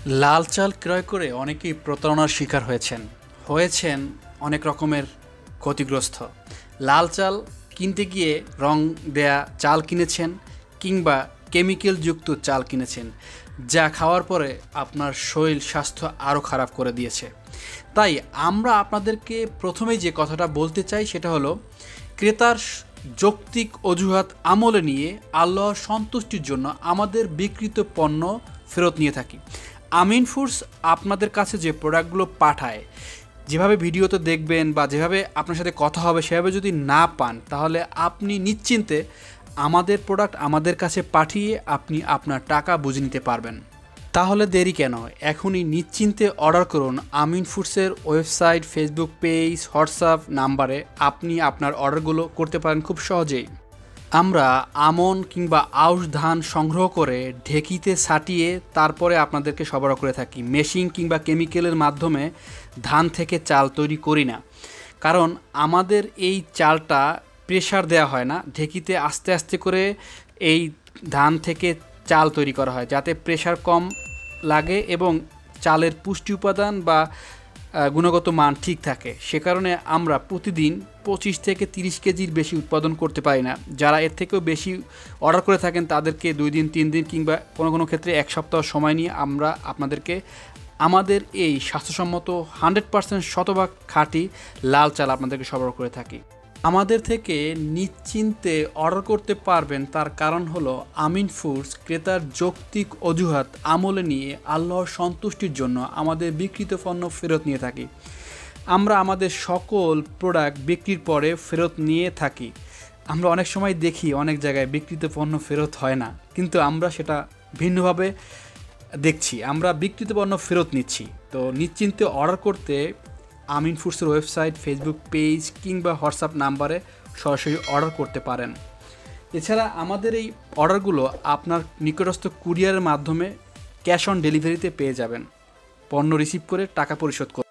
লাল চাল ক্রয় করে অনেকেই প্রতারণার শিকার হয়েছেন অনেক রকমের ক্ষতিগ্রস্ত। লাল চাল কিনতে গিয়ে রং দেয়া চাল কিনেছেন কিংবা কেমিক্যালযুক্ত চাল কিনেছেন, যা খাওয়ার পরে আপনার শরীর স্বাস্থ্য আরও খারাপ করে দিয়েছে। তাই আমরা আপনাদেরকে প্রথমেই যে কথাটা বলতে চাই সেটা হলো, ক্রেতার যৌক্তিক অজুহাত আমলে নিয়ে আল্লাহর সন্তুষ্টির জন্য আমাদের বিক্রিত পণ্য ফেরত নিয়ে থাকি। আমিন ফুডস আপনাদের কাছে যে প্রোডাক্টগুলো পাঠায়, যেভাবে ভিডিওতে দেখবেন বা যেভাবে আপনার সাথে কথা হবে সেভাবে যদি না পান, তাহলে আপনি নিশ্চিন্তে আমাদের প্রোডাক্ট আমাদের কাছে পাঠিয়ে আপনি আপনার টাকা বুঝে নিতে পারবেন। তাহলে দেরি কেন? এখনই নিশ্চিন্তে অর্ডার করুন। আমিন ফুডসের ওয়েবসাইট, ফেসবুক পেজ, হোয়াটসঅ্যাপ নাম্বারে আপনি আপনার অর্ডারগুলো করতে পারেন খুব সহজেই। আমরা আমন কিংবা আউশ ধান সংগ্রহ করে ঢেকিতে ছাটিয়ে তারপরে আপনাদেরকে সরবরাহ করে থাকি। মেশিন কিংবা কেমিক্যালের মাধ্যমে ধান থেকে চাল তৈরি করি না, কারণ আমাদের এই চালটা প্রেসার দেওয়া হয় না। ঢেকিতে আস্তে আস্তে করে এই ধান থেকে চাল তৈরি করা হয়, যাতে প্রেসার কম লাগে এবং চালের পুষ্টি উপাদান বা গুণগত মান ঠিক থাকে। সে কারণে আমরা প্রতিদিন 25 থেকে 30 কেজির বেশি উৎপাদন করতে পারি না। যারা এর থেকেও বেশি অর্ডার করে থাকেন তাদেরকে 2 দিন 3 দিন কিংবা কোনো কোনো ক্ষেত্রে 1 সপ্তাহ সময় নিয়ে আমরা আপনাদেরকে আমাদের এই স্বাস্থ্যসম্মত 100% শতভাগ খাঁটি লাল চাল আপনাদেরকে সরবরাহ করে থাকি। আমাদের থেকে নিশ্চিন্তে অর্ডার করতে পারবেন, তার কারণ হলো আমিন ফুডস ক্রেতার যৌক্তিক অজুহাত আমলে নিয়ে আল্লাহর সন্তুষ্টির জন্য আমাদের বিক্রিত পণ্য ফেরত নিয়ে থাকি। আমরা আমাদের সকল প্রোডাক্ট বিক্রির পরে ফেরত নিয়ে থাকি। আমরা অনেক সময় দেখি অনেক জায়গায় বিক্রিত পণ্য ফেরত হয় না, কিন্তু আমরা সেটা ভিন্নভাবে দেখছি, আমরা বিক্রিত পণ্য ফেরত নিচ্ছি। তো নিশ্চিন্তে অর্ডার করতে আমিন ফুডসের ওয়েবসাইট, ফেসবুক পেজ কিংবা হোয়াটসঅ্যাপ নাম্বারে সরাসরি অর্ডার করতে পারেন। এছাড়া আমাদের এই অর্ডারগুলো আপনার নিকটস্থ কুরিয়ারের মাধ্যমে ক্যাশ অন ডেলিভারিতে পেয়ে যাবেন। পণ্য রিসিভ করে টাকা পরিশোধ করুন।